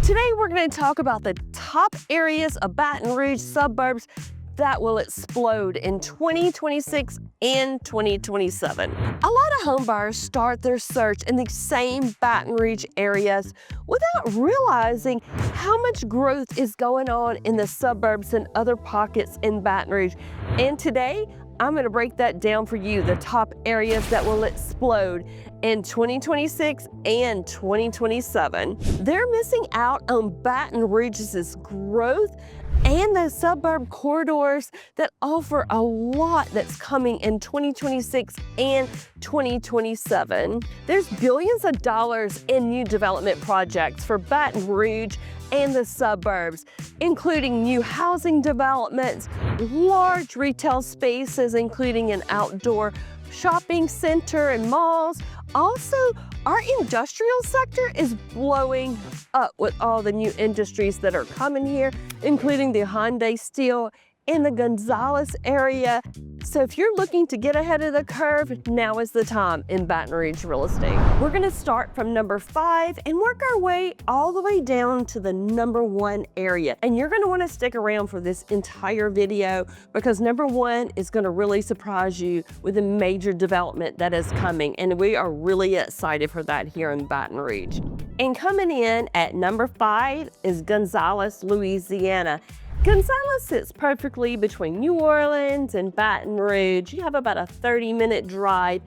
Today we're going to talk about the top areas of Baton Rouge suburbs that will explode in 2026 and 2027. A lot of home buyers start their search in the same Baton Rouge areas without realizing how much growth is going on in the suburbs and other pockets in Baton Rouge. And today, I'm going to break that down for you, the top areas that will explode in 2026 and 2027. They're missing out on Baton Rouge's growth and the suburb corridors that offer a lot that's coming in 2026 and 2027. There's billions of dollars in new development projects for Baton Rouge and the suburbs, including new housing developments, large retail spaces, including an outdoor shopping center and malls. Also, our industrial sector is blowing up with all the new industries that are coming here, including the Hyundai Steel in the Gonzales area. So if you're looking to get ahead of the curve, now is the time in Baton Rouge real estate. We're gonna start from number 5 and work our way all the way down to the number 1 area. And you're gonna wanna stick around for this entire video because number 1 is gonna really surprise you with a major development that is coming. And we are really excited for that here in Baton Rouge. And coming in at number 5 is Gonzales, Louisiana. Gonzales sits perfectly between New Orleans and Baton Rouge. You have about a 30-minute drive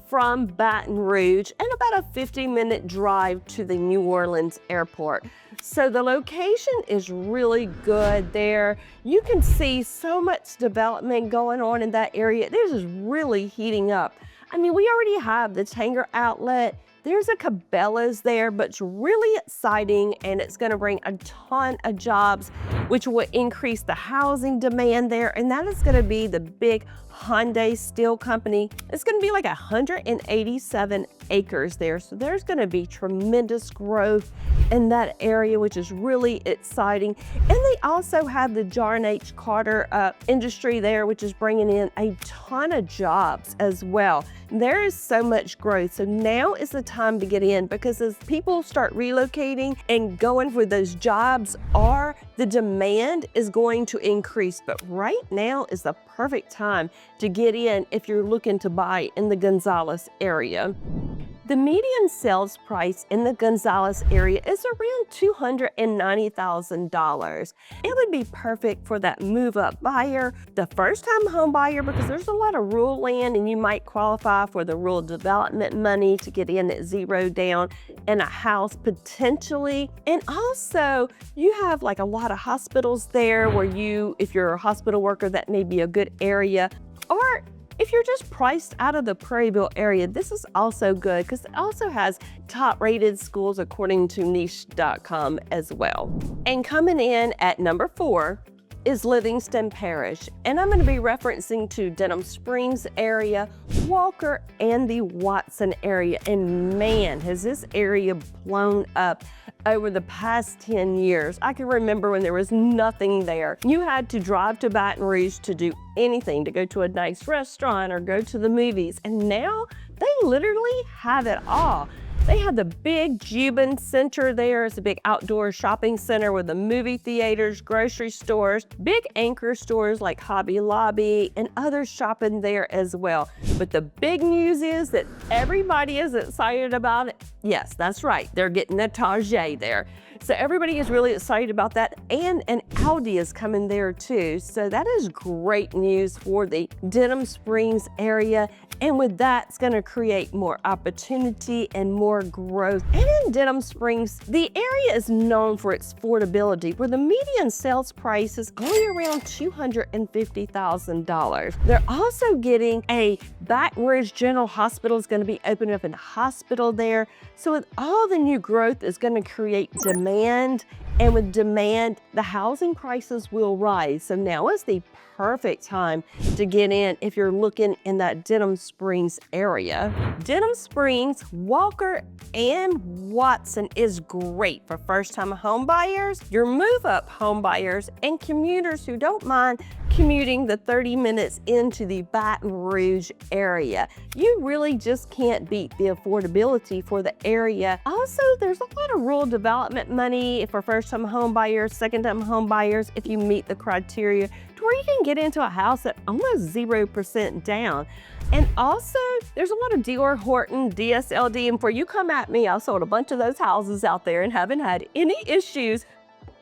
from Baton Rouge and about a 50-minute drive to the New Orleans airport. So the location is really good there. You can see so much development going on in that area. This is really heating up. I mean, we already have the Tanger outlet. There's a Cabela's there, but it's really exciting and it's gonna bring a ton of jobs, which will increase the housing demand there. And that is gonna be the big Hyundai Steel company. It's gonna be like 187 acres there. So there's gonna be tremendous growth in that area, which is really exciting. And they also have the John H. Carter industry there, which is bringing in a ton of jobs as well. There is so much growth. So now is the time to get in because as people start relocating and going for those jobs, the demand is going to increase. But right now is the perfect time to get in if you're looking to buy in the Gonzales area. The median sales price in the Gonzales area is around $290,000. It would be perfect for that move-up buyer, the first-time home buyer, because there's a lot of rural land and you might qualify for the rural development money to get in at 0 down in a house potentially. And also, you have like a lot of hospitals there where if you're a hospital worker, that may be a good area. Or if you're just priced out of the Prairieville area, this is also good because it also has top-rated schools according to niche.com as well. And coming in at number 4 is Livingston Parish. And I'm gonna be referencing to Denham Springs area, Walker, and the Watson area. And man, has this area blown up over the past 10 years. I can remember when there was nothing there. You had to drive to Baton Rouge to do anything, to go to a nice restaurant or go to the movies. And now they literally have it all. They have the big Cuban Center there. It's a big outdoor shopping center with the movie theaters, grocery stores, big anchor stores like Hobby Lobby, and others shopping there as well. But the big news is that everybody is excited about it. Yes, that's right. They're getting a Target there. So everybody is really excited about that. And an Audi is coming there too. So that is great news for the Denham Springs area. And with that, it's going to create more opportunity and more growth. And in Denham Springs, the area is known for its affordability, where the median sales price is only around $250,000. They're also getting a Baton Rouge General Hospital is going to be opening up a hospital there. So with all the new growth, is going to create demand And with demand, the housing prices will rise. So now is the perfect time to get in if you're looking in that Denham Springs area. Denham Springs, Walker, and Watson is great for first-time home buyers, your move-up home buyers, and commuters who don't mind commuting the 30 minutes into the Baton Rouge area. You really just can't beat the affordability for the area. Also, there's a lot of rural development money for first-time home buyers, second-time home buyers, if you meet the criteria, to where you can get into a house at almost 0% down. And also, there's a lot of D.R. Horton, DSLD, and before you come at me, I've sold a bunch of those houses out there and haven't had any issues,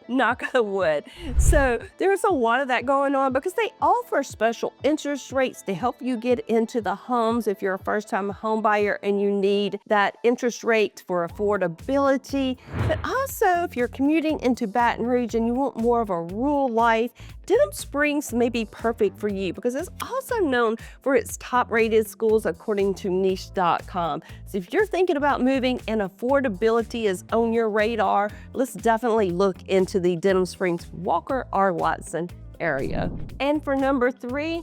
knock on wood. So there's a lot of that going on because they offer special interest rates to help you get into the homes if you're a first-time home buyer and you need that interest rate for affordability. But also, if you're commuting into Baton Rouge and you want more of a rural life, Denham Springs may be perfect for you because it's also known for its top-rated schools according to niche.com. So if you're thinking about moving and affordability is on your radar, let's definitely look into the Denham Springs, Walker, or Watson area. And for number 3,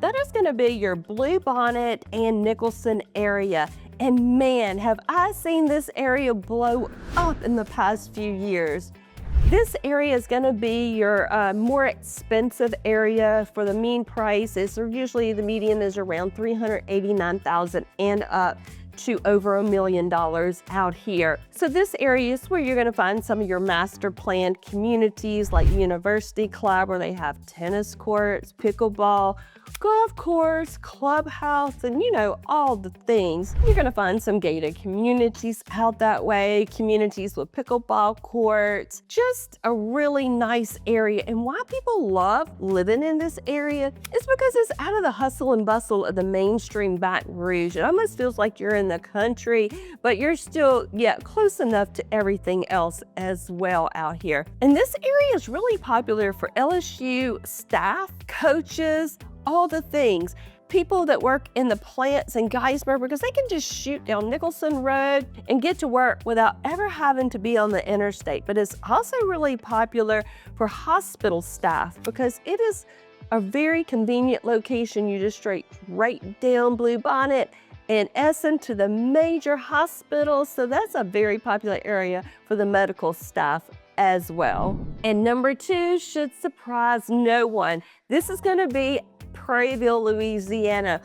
that is going to be your Bluebonnet and Nicholson area. And man, have I seen this area blow up in the past few years. This area is going to be your more expensive area for the mean price. Usually the median is around $389,000 and up to over $1 million out here. So this area is where you're going to find some of your master planned communities like University Club, where they have tennis courts, pickleball, golf course, clubhouse, and all the things. You're going to find some gated communities out that way, communities with pickleball courts, just a really nice area. And why people love living in this area is because it's out of the hustle and bustle of the mainstream Baton Rouge. It almost feels like you're in the country, but you're still, close enough to everything else as well out here. And this area is really popular for LSU staff, coaches, all the things. People that work in the plants in Geismar, because they can just shoot down Nicholson Road and get to work without ever having to be on the interstate. But it's also really popular for hospital staff because it is a very convenient location. You just straight right down Bluebonnet and Essen to the major hospitals. So that's a very popular area for the medical staff as well. And number 2 should surprise no one. This is going to be Prairieville, Louisiana.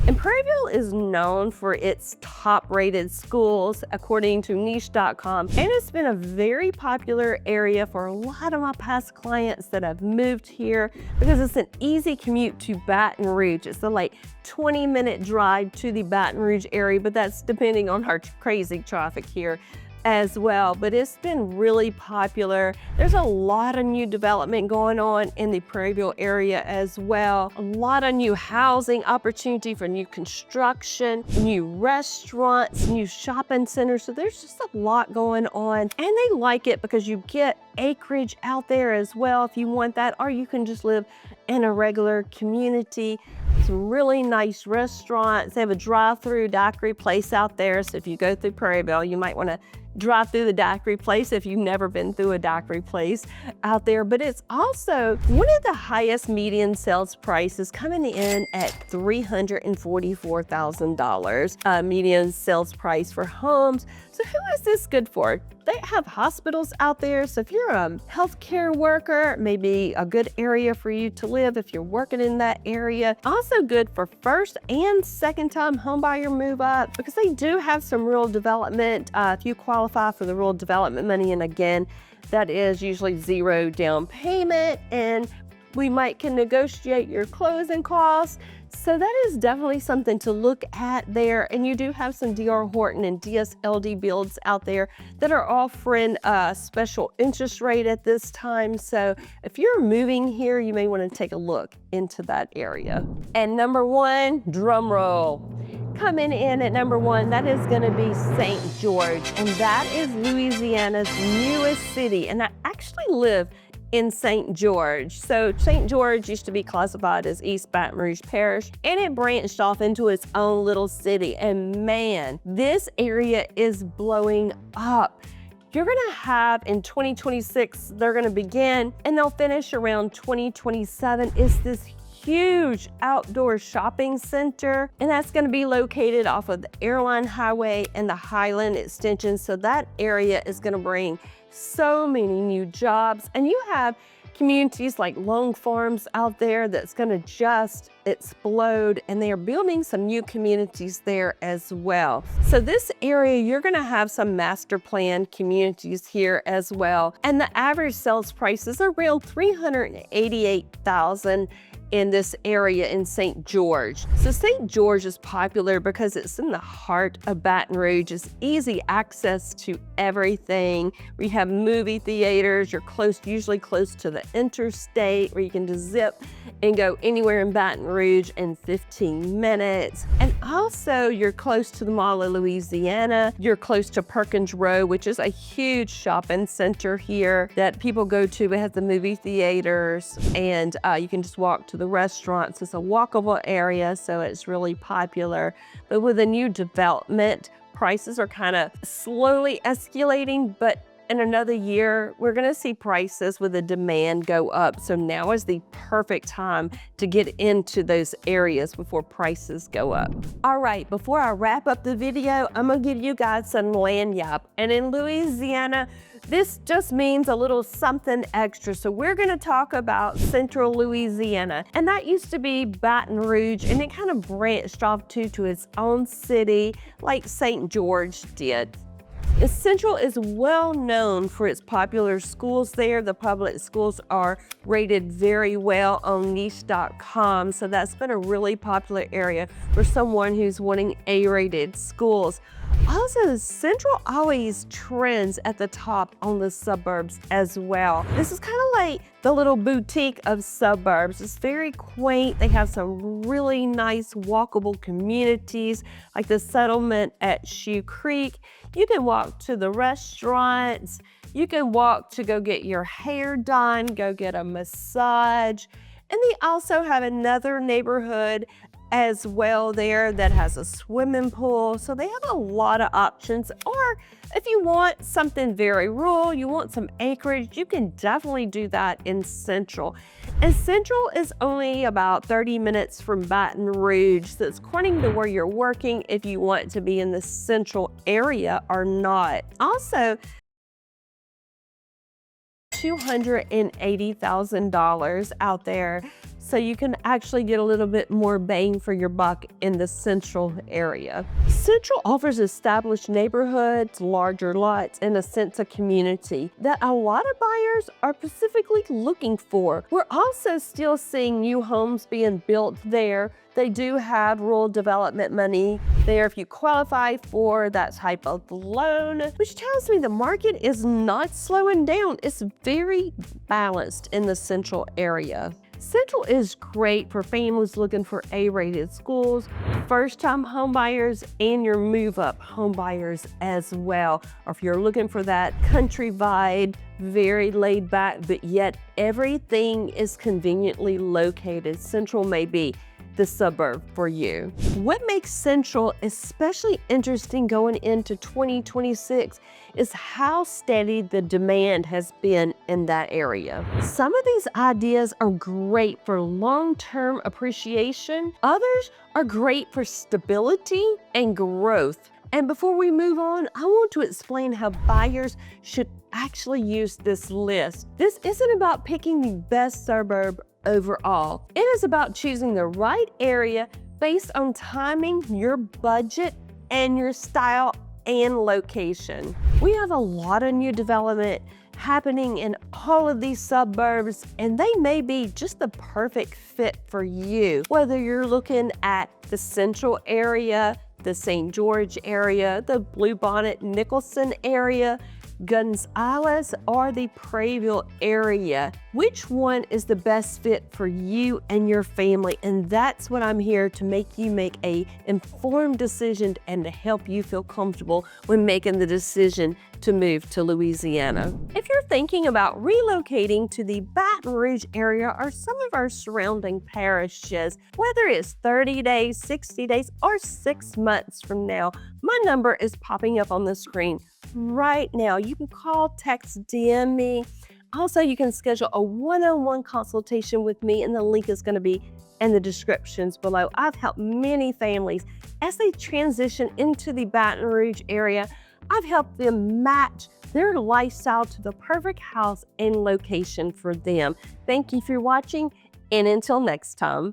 And Prairieville is known for its top-rated schools, according to niche.com. And it's been a very popular area for a lot of my past clients that have moved here because it's an easy commute to Baton Rouge. It's a 20-minute drive to the Baton Rouge area, but that's depending on our crazy traffic here as well. But it's been really popular. There's a lot of new development going on in the Prairieville area as well. A lot of new housing opportunity for new construction, new restaurants, new shopping centers. So there's just a lot going on, and they like it because you get acreage out there as well if you want that, or you can just live in a regular community. Some really nice restaurants. They have a drive-through daiquiri place out there. So if you go through Prairieville, you might want to drive through the daiquiri place if you've never been through a daiquiri place out there. But it's also one of the highest median sales prices, coming in at $344,000 median sales price for homes. So who is this good for? They have hospitals out there. So if you're a healthcare worker, maybe a good area for you to live if you're working in that area. Also good for first and second time homebuyer move up because they do have some rural development. If you qualify for the rural development money, and again, that is usually 0 down payment, and we can negotiate your closing costs. So that is definitely something to look at there. And you do have some D.R. Horton and DSLD builds out there that are offering a special interest rate at this time. So if you're moving here, you may want to take a look into that area. And number 1, drum roll. Coming in at number 1, that is going to be St. George. And that is Louisiana's newest city. And I actually live in St. George. So St. George used to be classified as East Baton Rouge Parish, and it branched off into its own little city. And man, this area is blowing up. you're gonna have in 2026, they're gonna begin and they'll finish around 2027, is this huge outdoor shopping center, and that's going to be located off of the Airline Highway and the Highland Extension. So that area is going to bring so many new jobs, and you have communities like Long Farms out there that's going to just explode, and they are building some new communities there as well. So this area, you're going to have some master plan communities here as well, and the average sales prices are around $388,000 in this area in St. George. So St. George is popular because it's in the heart of Baton Rouge. It's easy access to everything. We have movie theaters. You're usually close to the interstate, where you can just zip and go anywhere in Baton Rouge in 15 minutes. And also you're close to the Mall of Louisiana. You're close to Perkins Row, which is a huge shopping center here that people go to. It has the movie theaters, and you can just walk to the restaurants. It's a walkable area, so it's really popular. But with a new development, prices are kind of slowly escalating, but in another year, we're gonna see prices with the demand go up. So now is the perfect time to get into those areas before prices go up. All right, before I wrap up the video, I'm gonna give you guys some lagniappe. And in Louisiana, this just means a little something extra. So we're gonna talk about Central Louisiana. And that used to be Baton Rouge, and it kind of branched off to its own city, like St. George did. Central is well known for its popular schools there. The public schools are rated very well on niche.com, so that's been a really popular area for someone who's wanting A-rated schools. Also, Central always trends at the top on the suburbs as well. This is kind of like the little boutique of suburbs. It's very quaint. They have some really nice walkable communities, like the settlement at Shoe Creek. You can walk to the restaurants. You can walk to go get your hair done, go get a massage. And they also have another neighborhood as well there that has a swimming pool. So they have a lot of options. Or if you want something very rural, you want some acreage, you can definitely do that in Central. And Central is only about 30 minutes from Baton Rouge. So it's according to where you're working, if you want to be in the Central area or not. Also, $280,000 out there. So you can actually get a little bit more bang for your buck in the Central area. Central offers established neighborhoods, larger lots, and a sense of community that a lot of buyers are specifically looking for. We're also still seeing new homes being built there. They do have rural development money there if you qualify for that type of loan, which tells me the market is not slowing down. It's very balanced in the Central area. Central is great for families looking for A-rated schools, first-time homebuyers, and your move-up homebuyers as well. Or if you're looking for that country vibe, very laid back, but yet everything is conveniently located, Central may be the suburb for you. What makes Central especially interesting going into 2026 is how steady the demand has been in that area. Some of these ideas are great for long-term appreciation. Others are great for stability and growth. And before we move on, I want to explain how buyers should actually use this list. This isn't about picking the best suburb overall. It is about choosing the right area based on timing, your budget, and your style and location. We have a lot of new development happening in all of these suburbs, and they may be just the perfect fit for you. Whether you're looking at the Central area, the St. George area, the Bluebonnet Nicholson area, Gonzales, or the Prairieville area. Which one is the best fit for you and your family? And that's what I'm here to make you make a informed decision and to help you feel comfortable when making the decision to move to Louisiana. If you're thinking about relocating to the Baton Rouge area or some of our surrounding parishes, whether it's 30 days, 60 days, or 6 months from now, my number is popping up on the screen right now. You can call, text, DM me. Also, you can schedule a one-on-one consultation with me, and the link is going to be in the descriptions below. I've helped many families as they transition into the Baton Rouge area. I've helped them match their lifestyle to the perfect house and location for them. Thank you for watching, and until next time.